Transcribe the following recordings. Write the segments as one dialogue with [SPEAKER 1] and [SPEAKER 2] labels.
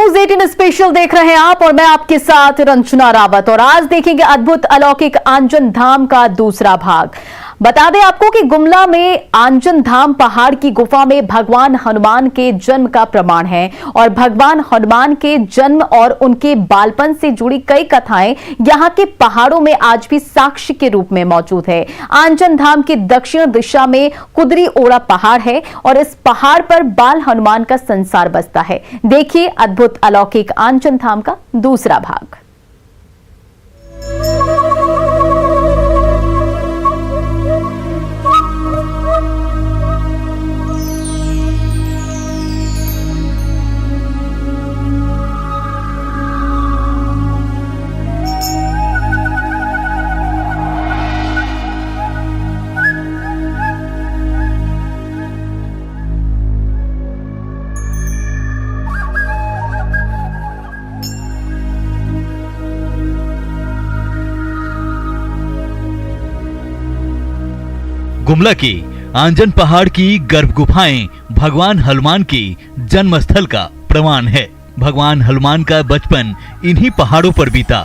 [SPEAKER 1] News 18 special देख रहे हैं आप और मैं आपके साथ रंजना रावत। और आज देखेंगे अद्भुत अलौकिक आंजन धाम का दूसरा भाग। बता दें आपको कि गुमला में आंजन धाम पहाड़ की गुफा में भगवान हनुमान के जन्म का प्रमाण है और भगवान हनुमान के जन्म और उनके बालपन से जुड़ी कई कथाएं यहां के पहाड़ों में आज भी साक्ष्य के रूप में मौजूद है। आंजन धाम की दक्षिण दिशा में कुदरी ओड़ा पहाड़ है और इस पहाड़ पर बाल हनुमान का संसार बसता है। देखिए अद्भुत अलौकिक आंजन धाम का दूसरा भाग।
[SPEAKER 2] गुमला के आंजन पहाड़ की गर्भ गुफाएं भगवान हनुमान के जन्म स्थल का प्रमाण है। भगवान हनुमान का बचपन इन्हीं पहाड़ों पर बीता।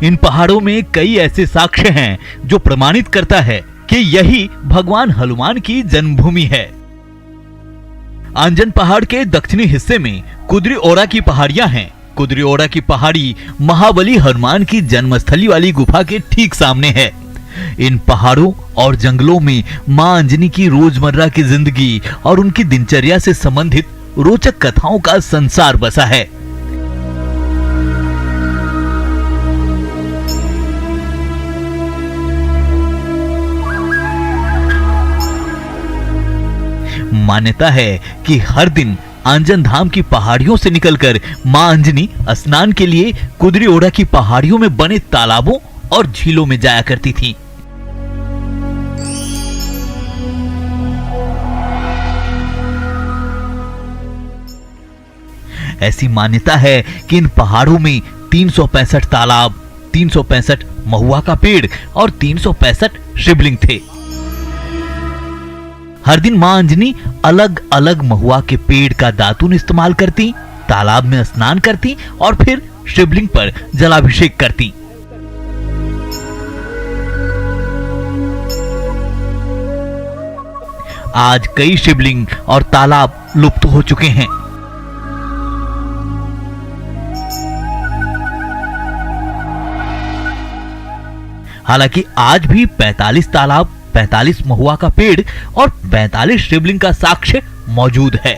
[SPEAKER 2] इन पहाड़ों में कई ऐसे साक्ष्य हैं जो प्रमाणित करता है कि यही भगवान हनुमान की जन्मभूमि है। आंजन पहाड़ के दक्षिणी हिस्से में कुदरी ओड़ा की पहाड़ियां हैं। कुदरी ओड़ा की पहाड़ी महाबली हनुमान की जन्मस्थली वाली गुफा के ठीक सामने है। इन पहाड़ों और जंगलों में मां अंजनी की रोजमर्रा की जिंदगी और उनकी दिनचर्या से संबंधित रोचक कथाओं का संसार बसा है। मान्यता है कि हर दिन आंजन धाम की पहाड़ियों से निकलकर मां अंजनी स्नान के लिए कुदरी ओड़ा की पहाड़ियों में बने तालाबों और झीलों में जाया करती थीं। ऐसी मान्यता है कि इन पहाड़ों में 365 तालाब, 365 महुआ का पेड़ और 365 शिवलिंग थे। हर दिन मां अंजनी अलग अलग महुआ के पेड़ का दातून इस्तेमाल करती, तालाब में स्नान करती और फिर शिवलिंग पर जलाभिषेक करती। आज कई शिवलिंग और तालाब लुप्त हो चुके हैं। हालांकि आज भी 45 तालाब, 45 महुआ का पेड़ और 45 शिवलिंग का साक्ष्य मौजूद है।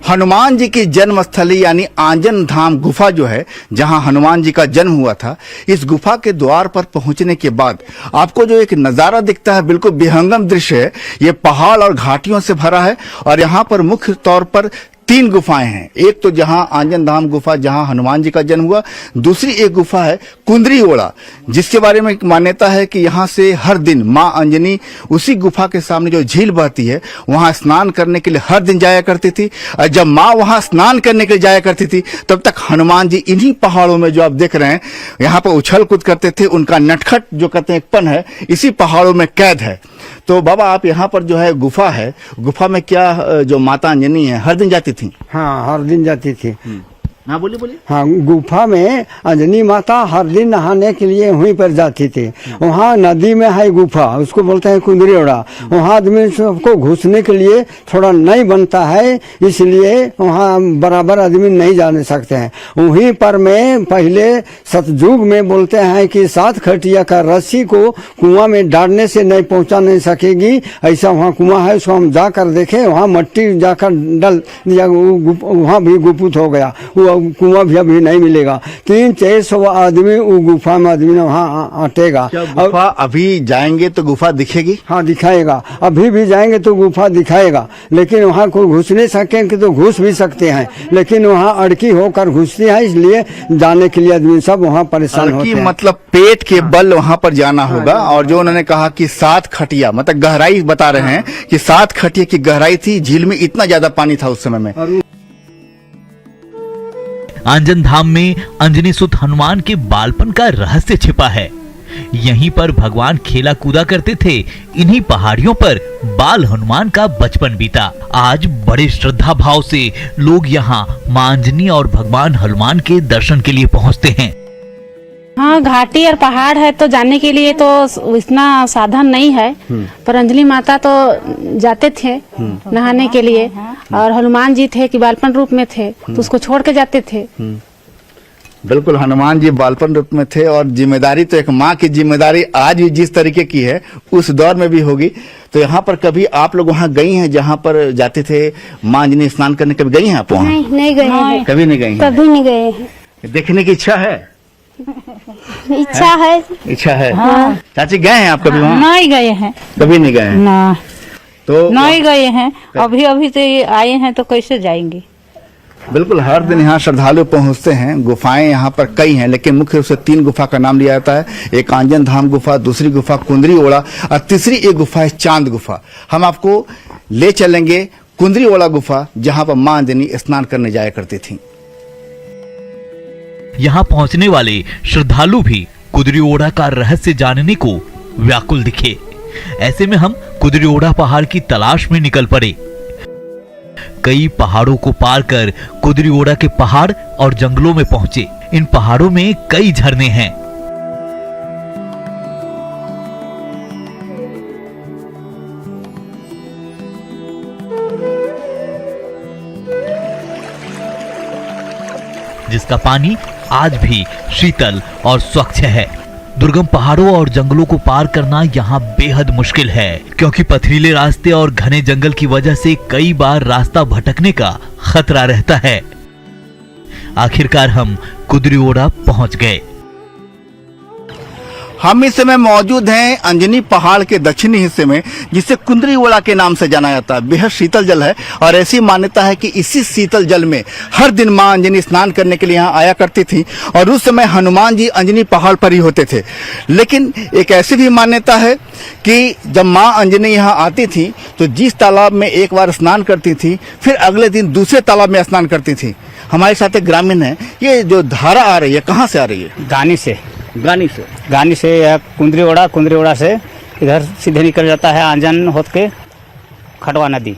[SPEAKER 3] हनुमान जी की जन्मस्थली यानी आंजन धाम गुफा जो है, जहां हनुमान जी का जन्म हुआ था, इस गुफा के द्वार पर पहुंचने के बाद आपको जो एक नजारा दिखता है, बिल्कुल विहंगम दृश्य है। ये पहाड़ और घाटियों से भरा है और यहाँ पर मुख्य तौर पर 3 गुफाएं हैं। एक तो जहां आंजन धाम गुफा जहां हनुमान जी का जन्म हुआ, दूसरी एक गुफा है कुंदरी ओड़ा, जिसके बारे में एक मान्यता है कि यहां से हर दिन मां अंजनी उसी गुफा के सामने जो झील बहती है वहां स्नान करने के लिए हर दिन जाया करती थी। और जब मां वहां स्नान करने के लिए जाया करती थी तब तक हनुमान जी इन्हीं पहाड़ों में जो आप देख रहे हैं यहाँ पर उछल कूद करते थे। उनका नटखट जो कहते हैं पन है, इसी पहाड़ों में कैद है। तो बाबा आप यहाँ पर जो है गुफा है, गुफा में क्या जो माता अंजनी है हर दिन जाती थी?
[SPEAKER 4] हाँ, हर दिन जाती थी।
[SPEAKER 3] हाँ बोलिए बोलिए।
[SPEAKER 4] हाँ, गुफा में अंजनी माता हर दिन नहाने के लिए वहीं पर जाती थी। वहाँ नदी में है गुफा, उसको बोलते हैं कुंदरी ओड़ा। वहाँ आदमी सबको घुसने के लिए थोड़ा नहीं बनता है, इसलिए वहाँ बराबर आदमी नहीं जाने सकते हैं। वहीं पर में पहले सतयुग में बोलते हैं कि 7 खटिया का रस्सी को कुआं में डालने से नहीं पहुंचा नहीं सकेगी, ऐसा वहाँ कुआं है। उसको हम जाकर देखे, वहाँ मट्टी जाकर डाल दिया, वहाँ भी गुप्त हो गया। वो कुआं भी अभी नहीं मिलेगा। 300-400 आदमी वो गुफा में आदमी वहाँ अटेगा।
[SPEAKER 3] गुफा अभी जाएंगे तो गुफा दिखेगी?
[SPEAKER 4] हाँ, दिखाएगा। अभी भी जाएंगे तो गुफा दिखाएगा, लेकिन वहाँ कोई घुस नहीं सकेंगे तो घुस भी सकते हैं, लेकिन वहाँ अड़की होकर घुसती है, इसलिए जाने के लिए आदमी सब वहाँ परेशान होते हैं।
[SPEAKER 3] मतलब पेट के बल वहाँ पर जाना होगा। और जो उन्होंने कहा कि 7 खटिया, मतलब गहराई बता रहे हैं कि 7 खटिया की गहराई थी। झील में इतना ज्यादा पानी था उस समय में।
[SPEAKER 2] आंजन धाम में अंजनी सुत हनुमान के बालपन का रहस्य छिपा है। यहीं पर भगवान खेला कूदा करते थे। इन्हीं पहाड़ियों पर बाल हनुमान का बचपन बीता। आज बड़े श्रद्धा भाव से लोग यहाँ मां अंजनी और भगवान हनुमान के दर्शन के लिए पहुँचते हैं।
[SPEAKER 5] हाँ, घाटी और पहाड़ है तो जाने के लिए तो इतना साधन नहीं है, पर अंजलि माता तो जाते थे नहाने के लिए, और हनुमान जी थे कि बालपन रूप में थे तो उसको छोड़ के जाते थे।
[SPEAKER 3] बिल्कुल, हनुमान जी बालपन रूप में थे और जिम्मेदारी तो एक माँ की जिम्मेदारी आज भी जिस तरीके की है उस दौर में भी होगी। तो यहाँ पर कभी आप लोग वहाँ गई हैं जहाँ पर जाते थे माँ अंजनी स्नान करने, कभी गई हैं आप वहाँ?
[SPEAKER 6] नहीं गए हैं।
[SPEAKER 3] कभी नहीं गई हैं?
[SPEAKER 6] कभी नहीं गए हैं।
[SPEAKER 3] देखने की इच्छा है?
[SPEAKER 6] इच्छा है।
[SPEAKER 3] हाँ। चाची गए हैं आप कभी वहाँ?
[SPEAKER 5] नहीं गए हैं।
[SPEAKER 3] कभी नहीं गए हैं?
[SPEAKER 5] ना,
[SPEAKER 3] तो
[SPEAKER 5] नहीं गए हैं। अभी अभी तो ये आए हैं तो कैसे जाएंगे।
[SPEAKER 3] बिल्कुल, हर दिन यहाँ श्रद्धालु पहुँचते हैं। गुफाएं यहाँ पर कई हैं, लेकिन मुख्य रूप से 3 गुफा का नाम लिया जाता है। एक आंजन धाम गुफा, दूसरी गुफा कुंदरी ओड़ा और तीसरी एक गुफा है चांद गुफा। हम आपको ले चलेंगे कुंदरी ओड़ा गुफा, जहाँ पर मां अंजनी स्नान करने जाया करती थी।
[SPEAKER 2] यहाँ पहुँचने वाले श्रद्धालु भी कुदरी ओड़ा का रहस्य जानने को व्याकुल दिखे। ऐसे में हम कुदरी ओड़ा पहाड़ की तलाश में निकल पड़े। कई पहाड़ों को पार कर कुदरी ओड़ा के पहाड़ और जंगलों में पहुंचे। इन पहाड़ों में कई झरने हैं। जिसका पानी आज भी शीतल और स्वच्छ है। दुर्गम पहाड़ों और जंगलों को पार करना यहाँ बेहद मुश्किल है, क्योंकि पथरीले रास्ते और घने जंगल की वजह से कई बार रास्ता भटकने का खतरा रहता है। आखिरकार हम कुदरी ओड़ा पहुंच गए।
[SPEAKER 3] हम इस समय मौजूद हैं अंजनी पहाड़ के दक्षिणी हिस्से में, जिसे कुंदरी ओड़ा के नाम से जाना जाता है। बेहद शीतल जल है और ऐसी मान्यता है कि इसी शीतल जल में हर दिन मां अंजनी स्नान करने के लिए यहाँ आया करती थी और उस समय हनुमान जी अंजनी पहाड़ पर ही होते थे। लेकिन एक ऐसी भी मान्यता है कि जब मां अंजनी यहाँ आती थी तो जिस तालाब में एक बार स्नान करती थी, फिर अगले दिन दूसरे तालाब में स्नान करती थी। हमारे साथ एक ग्रामीण है। ये जो धारा आ रही है कहाँ से आ रही है?
[SPEAKER 7] गानी से या कुंदरी ओड़ा से इधर सीधे निकल जाता है आंजन होत के खटवा नदी।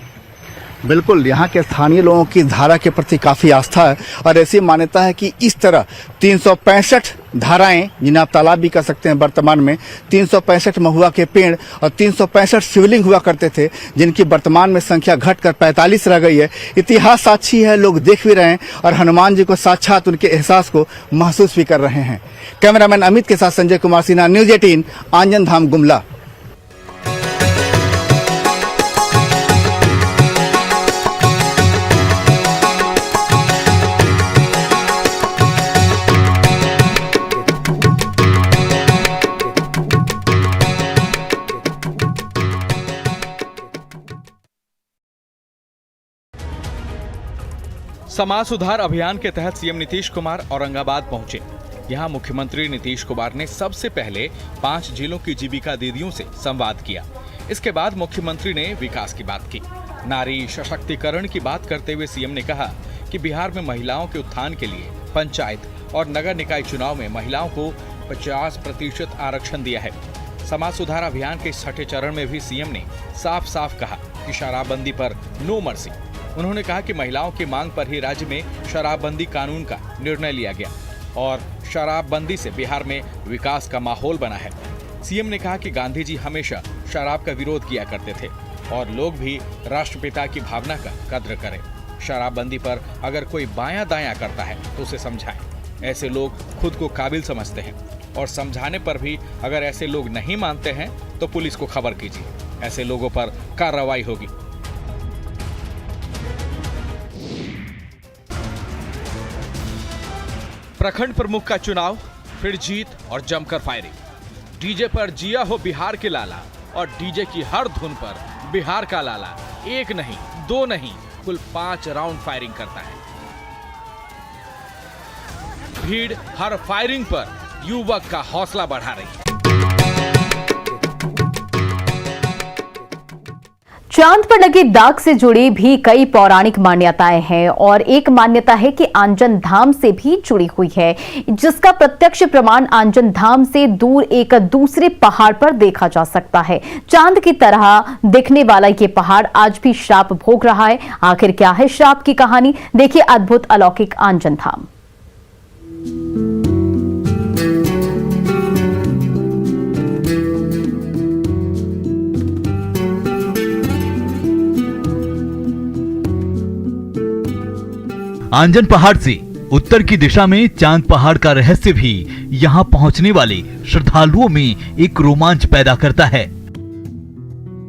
[SPEAKER 3] बिल्कुल, यहाँ के स्थानीय लोगों की धारा के प्रति काफी आस्था है और ऐसी मान्यता है कि इस तरह 365 धाराएं, जिन्हें आप तालाब भी कह सकते हैं, वर्तमान में 365 महुआ के पेड़ और 365 शिवलिंग हुआ करते थे, जिनकी वर्तमान में संख्या घटकर 45 रह गई है। इतिहास साक्षी है, लोग देख भी रहे हैं और हनुमान जी को साक्षात उनके एहसास को महसूस भी कर रहे हैं। कैमरामैन अमित के साथ संजय कुमार सिन्हा, न्यूज 18, आंजन धाम गुमला।
[SPEAKER 8] समाज सुधार अभियान के तहत सीएम नीतीश कुमार औरंगाबाद पहुंचे। यहां मुख्यमंत्री नीतीश कुमार ने सबसे पहले 5 जिलों की जीविका दीदियों से संवाद किया। इसके बाद मुख्यमंत्री ने विकास की बात की। नारी सशक्तिकरण की बात करते हुए सीएम ने कहा कि बिहार में महिलाओं के उत्थान के लिए पंचायत और नगर निकाय चुनाव में महिलाओं को 50% आरक्षण दिया है। समाज सुधार अभियान के 6ठे चरण में भी सीएम ने साफ साफ कहा कि शराबबंदी पर नो मर्सी। उन्होंने कहा कि महिलाओं की मांग पर ही राज्य में शराबबंदी कानून का निर्णय लिया गया और शराबबंदी से बिहार में विकास का माहौल बना है। सीएम ने कहा कि गांधी जी हमेशा शराब का विरोध किया करते थे और लोग भी राष्ट्रपिता की भावना का कद्र करें। शराबबंदी पर अगर कोई बायां दायां करता है तो उसे समझाएं। ऐसे लोग खुद को काबिल समझते हैं और समझाने पर भी अगर ऐसे लोग नहीं मानते हैं तो पुलिस को खबर कीजिए। ऐसे लोगों पर कार्रवाई होगी। प्रखंड प्रमुख का चुनाव, फिर जीत और जमकर फायरिंग। डीजे पर जिया हो बिहार के लाला और डीजे की हर धुन पर बिहार का लाला 1 नहीं 2 नहीं कुल 5 राउंड फायरिंग करता है। भीड़ हर फायरिंग पर युवक का हौसला बढ़ा रही है।
[SPEAKER 1] चांद पर लगे दाग से जुड़ी भी कई पौराणिक मान्यताएं हैं और एक मान्यता है कि आंजन धाम से भी जुड़ी हुई है, जिसका प्रत्यक्ष प्रमाण आंजन धाम से दूर एक दूसरे पहाड़ पर देखा जा सकता है। चांद की तरह दिखने वाला ये पहाड़ आज भी श्राप भोग रहा है। आखिर क्या है श्राप की कहानी, देखिए अद्भुत अलौकिक आंजन धाम।
[SPEAKER 2] आंजन पहाड़ से उत्तर की दिशा में चांद पहाड़ का रहस्य भी यहाँ पहुंचने वाले श्रद्धालुओं में एक रोमांच पैदा करता है।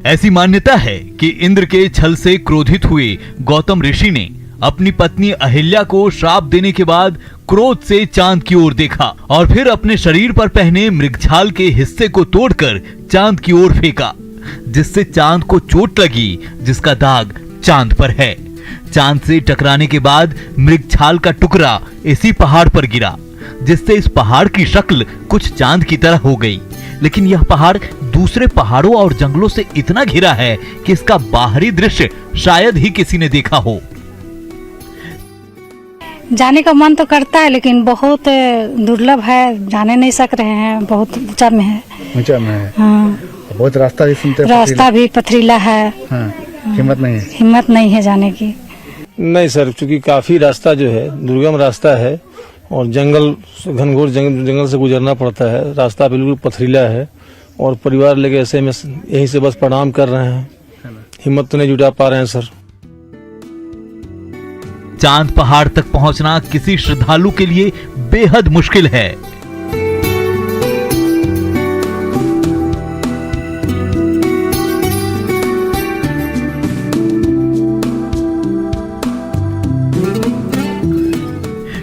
[SPEAKER 2] ऐसी मान्यता है कि इंद्र के छल से क्रोधित हुए गौतम ऋषि ने अपनी पत्नी अहिल्या को श्राप देने के बाद क्रोध से चांद की ओर देखा और फिर अपने शरीर पर पहने मृगछाल के हिस्से को तोड़कर चांद की ओर फेंका, जिससे चांद को चोट लगी, जिसका दाग चांद पर है। चांद से टकराने के बाद मृगछाल का टुकड़ा इसी पहाड़ पर गिरा, जिससे इस पहाड़ की शक्ल कुछ चांद की तरह हो गई। लेकिन यह पहाड़ दूसरे पहाड़ों और जंगलों से इतना घिरा है कि इसका बाहरी दृश्य शायद ही किसी ने देखा हो।
[SPEAKER 5] जाने का मन तो करता है, लेकिन बहुत दुर्लभ है, जाने नहीं सक रहे हैं, बहुत ऊंचा में है।
[SPEAKER 3] ऊंचा में है।
[SPEAKER 5] हाँ,
[SPEAKER 3] बहुत रास्ता भी सुनते हैं,
[SPEAKER 5] रास्ता भी पथरीला है।
[SPEAKER 3] हाँ, हिम्मत नहीं है।
[SPEAKER 5] हिम्मत नहीं है जाने की।
[SPEAKER 6] नहीं सर, क्योंकि काफी रास्ता जो है दुर्गम रास्ता है और जंगल घनघोर जंगल से गुजरना पड़ता है। रास्ता बिल्कुल पथरीला है और परिवार लेके ऐसे में यहीं से बस प्रणाम कर रहे हैं, हिम्मत तो नहीं जुटा पा रहे हैं सर।
[SPEAKER 2] चांद पहाड़ तक पहुंचना किसी श्रद्धालु के लिए बेहद मुश्किल है।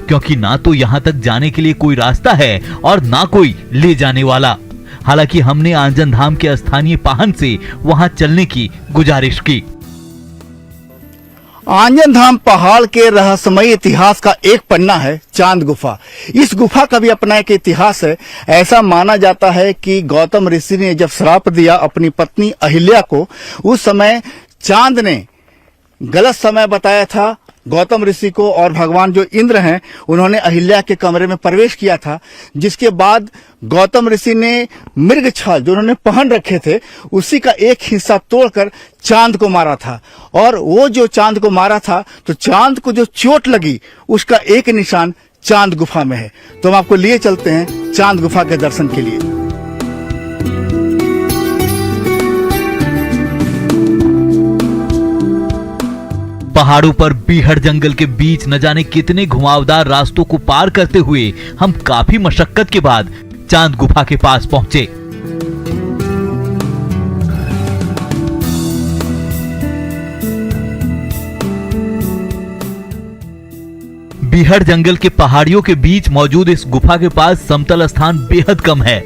[SPEAKER 2] क्योंकि ना तो यहां तक जाने के लिए कोई रास्ता है और ना कोई ले जाने वाला। हालांकि हमने आंजन धाम के स्थानीय पाहन से वहां चलने की गुजारिश की।
[SPEAKER 3] आंजन धाम पहाड़ के रहस्यमय इतिहास का एक पन्ना है चांद गुफा। इस गुफा का भी अपना एक इतिहास है। ऐसा माना जाता है कि गौतम ऋषि ने जब श्राप दिया अपनी पत्नी अहिल्या को, उस समय चांद ने गलत समय बताया था गौतम ऋषि को, और भगवान जो इंद्र हैं उन्होंने अहिल्या के कमरे में प्रवेश किया था, जिसके बाद गौतम ऋषि ने मृगछाल जो उन्होंने पहन रखे थे उसी का एक हिस्सा तोड़कर चांद को मारा था। और वो जो चांद को मारा था तो चांद को जो चोट लगी उसका एक निशान चांद गुफा में है। तो हम आपको लिए चलते हैं चांद गुफा के दर्शन के लिए।
[SPEAKER 2] पहाड़ों पर बीहड़ जंगल के बीच न जाने कितने घुमावदार रास्तों को पार करते हुए हम काफी मशक्कत के बाद चांद गुफा के पास पहुंचे। बीहड़ जंगल के पहाड़ियों के बीच मौजूद इस गुफा के पास समतल स्थान बेहद कम है,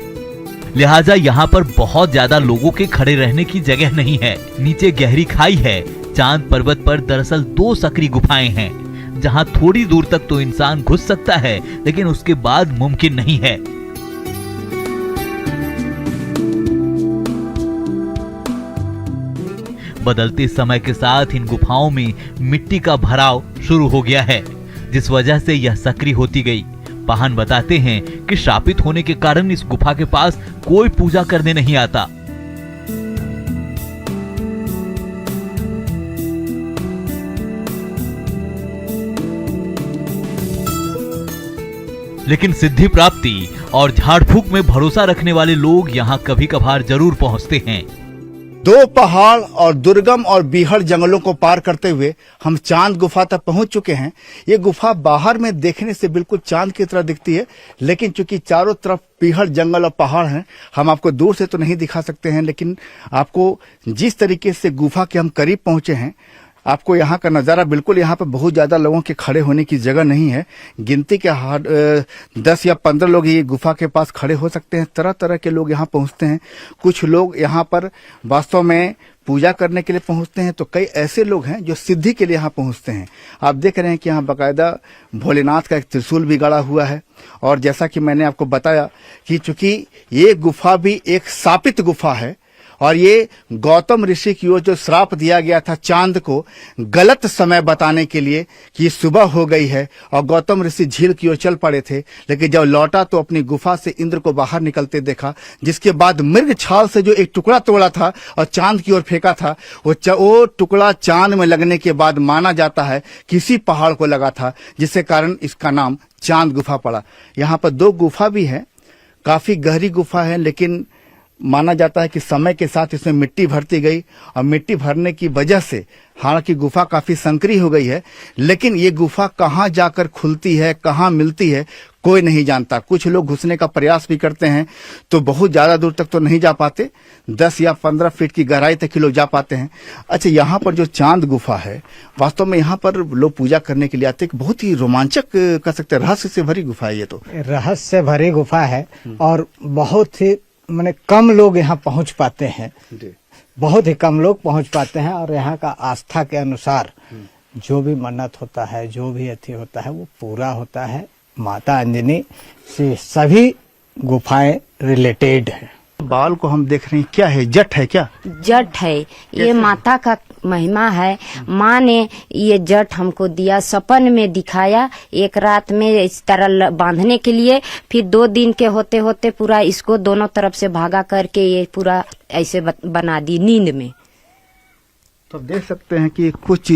[SPEAKER 2] लिहाजा यहाँ पर बहुत ज्यादा लोगों के खड़े रहने की जगह नहीं है। नीचे गहरी खाई है। चांद पर्वत पर दरअसल 2 सकरी गुफाएं हैं, जहां थोड़ी दूर तक तो इंसान घुस सकता है, लेकिन उसके बाद मुमकिन नहीं है। बदलते समय के साथ इन गुफाओं में मिट्टी का भराव शुरू हो गया है, जिस वजह से यह सकरी होती गई। पाहन बताते हैं कि श्रापित होने के कारण इस गुफा के पास कोई पूजा करने नहीं आता। लेकिन सिद्धि प्राप्ति और झाड़ फूक में भरोसा रखने वाले लोग यहाँ कभी कभार जरूर पहुंचते हैं।
[SPEAKER 3] 2 पहाड़ और दुर्गम और बीहड़ जंगलों को पार करते हुए हम चांद गुफा तक पहुंच चुके हैं। ये गुफा बाहर में देखने से बिल्कुल चांद की तरह दिखती है, लेकिन चूंकि चारों तरफ बीहड़ जंगल और पहाड़ हैं, हम आपको दूर से तो नहीं दिखा सकते हैं। लेकिन आपको जिस तरीके से गुफा के हम करीब पहुंचे हैं, आपको यहाँ का नज़ारा बिल्कुल, यहाँ पर बहुत ज़्यादा लोगों के खड़े होने की जगह नहीं है। गिनती के 10 या 15 लोग ये गुफा के पास खड़े हो सकते हैं। तरह तरह के लोग यहाँ पहुँचते हैं। कुछ लोग यहाँ पर वास्तव में पूजा करने के लिए पहुँचते हैं, तो कई ऐसे लोग हैं जो सिद्धि के लिए यहाँ पहुँचते हैं। आप देख रहे हैं कि यहाँ बाकायदा भोलेनाथ का एक त्रिशूल भी गड़ा हुआ है। और जैसा कि मैंने आपको बताया कि चूंकि ये गुफा भी एक शापित गुफा है और ये गौतम ऋषि की ओर जो श्राप दिया गया था चांद को गलत समय बताने के लिए कि सुबह हो गई है, और गौतम ऋषि झील की ओर चल पड़े थे, लेकिन जब लौटा तो अपनी गुफा से इंद्र को बाहर निकलते देखा, जिसके बाद मृग छाल से जो एक टुकड़ा तोड़ा था और चांद की ओर फेंका था, वो टुकड़ा चांद में लगने के बाद माना जाता है किसी पहाड़ को लगा था, जिसके कारण इसका नाम चांद गुफा पड़ा। यहाँ पर 2 गुफा भी है, काफी गहरी गुफा है, लेकिन माना जाता है कि समय के साथ इसमें मिट्टी भरती गई और मिट्टी भरने की वजह से हालांकि गुफा काफी संकरी हो गई है, लेकिन ये गुफा कहाँ जाकर खुलती है, कहाँ मिलती है, कोई नहीं जानता। कुछ लोग घुसने का प्रयास भी करते हैं तो बहुत ज्यादा दूर तक तो नहीं जा पाते, 10 या 15 फीट की गहराई तक ही लोग जा पाते हैं। अच्छा, यहाँ पर जो चांद गुफा है, वास्तव में यहाँ पर लोग पूजा करने के लिए आते हैं। बहुत ही रोमांचक कह सकते हैं, रहस्य से भरी गुफा है। ये तो
[SPEAKER 9] रहस्य भरी गुफा है और बहुत ही माने कम लोग यहाँ पहुँच पाते हैं, बहुत ही कम लोग पहुँच पाते हैं। और यहाँ का आस्था के अनुसार जो भी मन्नत होता है, जो भी अति होता है, वो पूरा होता है। माता अंजनी से सभी गुफाएं रिलेटेड हैं।
[SPEAKER 3] बाल को हम देख रहे हैं, क्या है? जट है क्या?
[SPEAKER 10] जट है, ये माता का महिमा है। माँ ने ये जट हमको दिया, सपन में दिखाया, एक रात में इस तरह बांधने के लिए, फिर 2 दिन के होते होते पूरा इसको दोनों तरफ से भागा करके ये पूरा ऐसे बना दी नींद में।
[SPEAKER 3] तो देख सकते हैं कि कुछ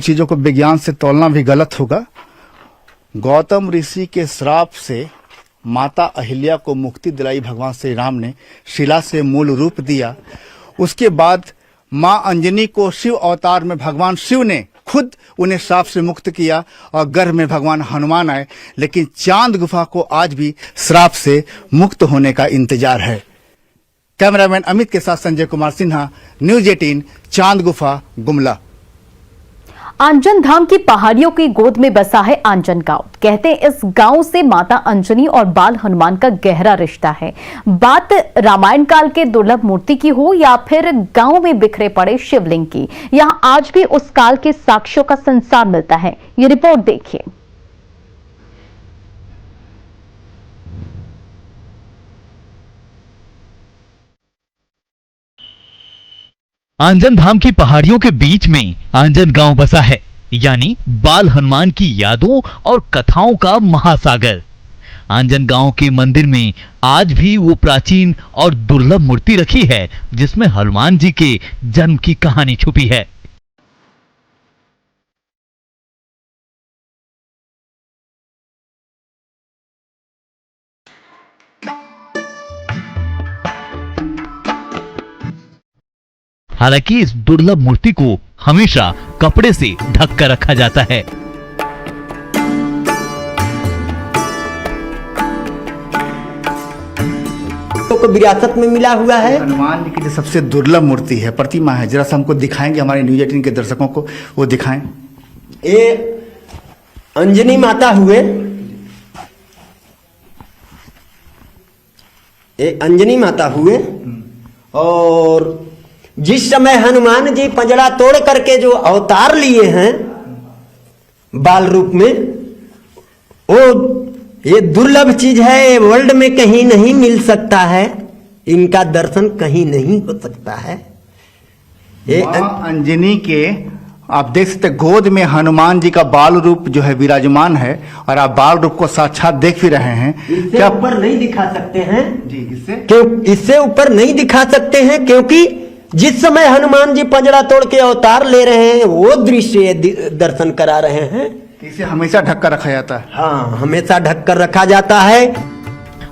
[SPEAKER 3] चीजों को विज्ञान से तोलना भी गलत होगा। गौतम ऋषि के श्राप से माता अहिल्या को मुक्ति दिलाई भगवान श्री राम ने, शिला से मूल रूप दिया। उसके बाद माँ अंजनी को शिव अवतार में भगवान शिव ने खुद उन्हें श्राप से मुक्त किया और गर्भ में भगवान हनुमान आए। लेकिन चांद गुफा को आज भी श्राप से मुक्त होने का इंतजार है। कैमरामैन अमित के साथ संजय कुमार सिन्हा, न्यूज 18, चांद गुफा, गुमला।
[SPEAKER 1] आंजन धाम की पहाड़ियों की गोद में बसा है आंजन गांव। कहते हैं इस गांव से माता अंजनी और बाल हनुमान का गहरा रिश्ता है। बात रामायण काल के दुर्लभ मूर्ति की हो या फिर गांव में बिखरे पड़े शिवलिंग की, यहां आज भी उस काल के साक्ष्यों का संसार मिलता है। ये रिपोर्ट देखिए।
[SPEAKER 2] आंजन धाम की पहाड़ियों के बीच में आंजन गांव बसा है, यानी बाल हनुमान की यादों और कथाओं का महासागर। आंजन गांव के मंदिर में आज भी वो प्राचीन और दुर्लभ मूर्ति रखी है जिसमें हनुमान जी के जन्म की कहानी छुपी है। हालांकि इस दुर्लभ मूर्ति को हमेशा कपड़े से ढक कर रखा जाता है।
[SPEAKER 11] को विरासत में मिला हुआ है।
[SPEAKER 3] हनुमान जी की जो सबसे दुर्लभ मूर्ति है, प्रतिमा है, जरा सा हमको दिखाएंगे, हमारे न्यूज 18 के दर्शकों को वो दिखाएं।
[SPEAKER 11] ये अंजनी माता हुए, ये अंजनी माता हुए, और जिस समय हनुमान जी पंजड़ा तोड़ करके जो अवतार लिए हैं बाल रूप में, वो ये दुर्लभ चीज है, वर्ल्ड में कहीं नहीं मिल सकता है, इनका दर्शन कहीं नहीं हो सकता है। ये
[SPEAKER 3] अंजनी के आप देख सकते गोद में हनुमान जी का बाल रूप जो है विराजमान है, और आप बाल रूप को साक्षात देख भी रहे हैं।
[SPEAKER 11] इससे ऊपर नहीं दिखा सकते हैं
[SPEAKER 3] जी,
[SPEAKER 11] इससे ऊपर नहीं दिखा सकते हैं, क्योंकि जिस समय हनुमान जी पंजड़ा तोड़ के अवतार ले रहे हैं वो दृश्य दर्शन करा रहे हैं।
[SPEAKER 3] इसे हमेशा ढक कर रखा जाता है।
[SPEAKER 11] हाँ, हमेशा ढक कर रखा जाता है।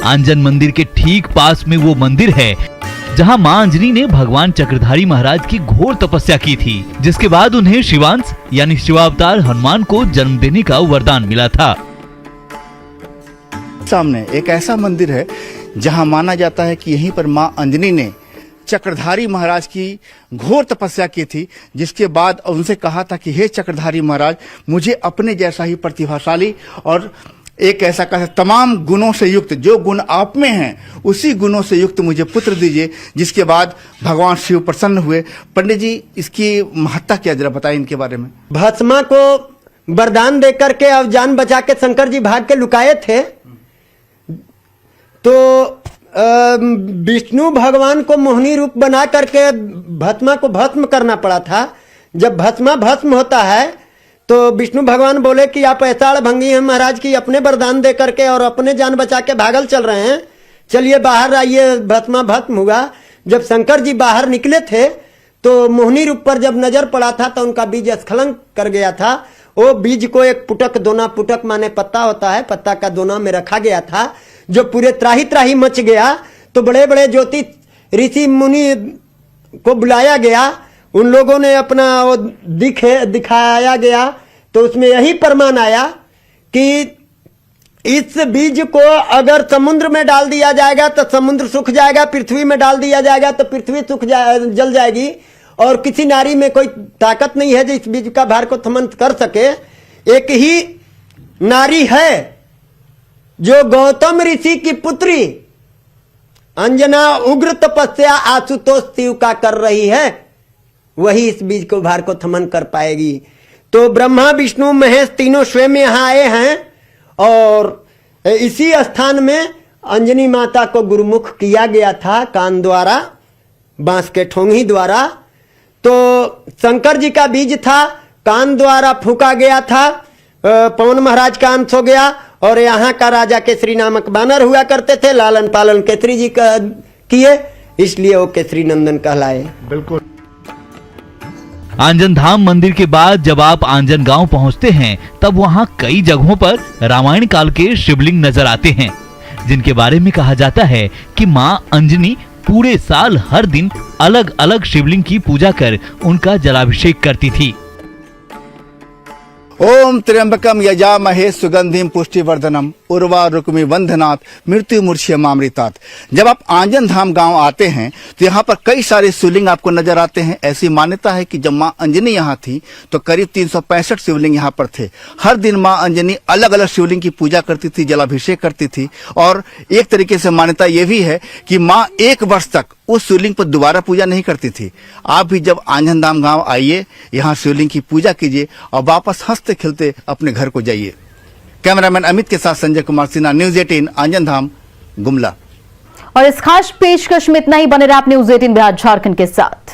[SPEAKER 2] आंजन मंदिर के ठीक पास में वो मंदिर है जहां मां अंजनी ने भगवान चक्रधारी महाराज की घोर तपस्या की थी, जिसके बाद उन्हें शिवांश यानी शिवावतार हनुमान को जन्म देने का वरदान मिला था।
[SPEAKER 3] सामने एक ऐसा मंदिर है जहां माना जाता है कि यहीं पर मां अंजनी ने चक्रधारी महाराज की घोर तपस्या की थी, जिसके बाद उनसे कहा था कि हे चक्रधारी महाराज, मुझे अपने जैसा ही प्रतिभाशाली और एक ऐसा कहा तमाम गुणों से युक्त, जो गुण आप में हैं उसी गुणों से युक्त मुझे पुत्र दीजिए। जिसके बाद भगवान शिव प्रसन्न हुए। पंडित जी, इसकी महत्ता क्या, जरा बताएं इनके बारे में।
[SPEAKER 11] भस्मा को वरदान दे करके अब जान बचा के शंकर जी भाग के लुकाए थे, तो विष्णु भगवान को मोहिनी रूप बना करके भस्मा को भस्म करना पड़ा था। जब भस्म होता है तो विष्णु भगवान बोले कि आप ऐसा अड़भंगी हैं महाराज की अपने वरदान दे करके और अपने जान बचा के भागल चल रहे हैं, चलिए बाहर आइए। भस्म हुआ। जब शंकर जी बाहर निकले थे तो मोहिनी रूप पर जब नजर पड़ा था तो उनका बीज स्खलन कर गया था। वो बीज को एक पुटक दोना, पुटक माने पत्ता होता है, पत्ता का दोना में रखा गया था, जो पूरे त्राही त्राही मच गया। तो बड़े बड़े ज्योतिष ऋषि मुनि को बुलाया गया, उन लोगों ने अपना वो दिखाया गया। तो उसमें यही प्रमाण आया कि इस बीज को अगर समुद्र में डाल दिया जाएगा तो समुद्र सूख जाएगा, पृथ्वी में डाल दिया जाएगा तो पृथ्वी जल जाएगी, और किसी नारी में कोई ताकत नहीं है जो इस बीज का भार को थमन कर सके। एक ही नारी है जो गौतम ऋषि की पुत्री अंजना उग्र तपस्या आशुतोष शिव का कर रही है, वही इस बीज को भार को थमन कर पाएगी। तो ब्रह्मा विष्णु महेश तीनों स्वयं यहाँ आए हैं और इसी स्थान में अंजनी माता को गुरुमुख किया गया था कान द्वारा, बांस के ठोंगी द्वारा। तो शंकर जी का बीज था, कान द्वारा फूका गया था, पवन महाराज का अंश हो गया, और यहाँ का राजा केसरी नामक बानर हुआ करते थे, लालन पालन केसरी जी का किए, इसलिए वो केसरी नंदन कहलाए।
[SPEAKER 3] बिल्कुल।
[SPEAKER 2] आंजन धाम मंदिर के बाद जब आप आंजन गांव पहुंचते हैं तब वहां कई जगहों पर रामायण काल के शिवलिंग नजर आते हैं, जिनके बारे में कहा जाता है कि मां अंजनी पूरे साल हर दिन अलग अलग शिवलिंग की पूजा कर उनका जलाभिषेक करती थी।
[SPEAKER 3] ओम त्र्यंबकम यजामहे सुगंधिम पुष्टिवर्धनम उर्वा रुक्मी वंदनात् मृत्यु मूर्छियमामृतात्। जब आप आंजन धाम गांव आते हैं तो यहाँ पर कई सारे शिवलिंग आपको नजर आते हैं। ऐसी मान्यता है कि जब मां अंजनी यहाँ थी तो करीब 365 शिवलिंग यहाँ पर थे। हर दिन मां अंजनी अलग अलग शिवलिंग की पूजा करती थी, जलाभिषेक करती थी, और एक तरीके से मान्यता ये भी है कि मां 1 वर्ष तक उस शिवलिंग पर दोबारा पूजा नहीं करती थी। आप भी जब आंजन धाम गांव आइए, यहाँ शिवलिंग की पूजा कीजिए और वापस हंसते खिलते अपने घर को जाइए। कैमरामैन अमित के साथ संजय कुमार सिन्हा, न्यूज 18 आंजन धाम गुमला।
[SPEAKER 1] और इस खास पेशकश में इतना ही। बने रहे आप न्यूज 18 बिहार झारखंड के साथ।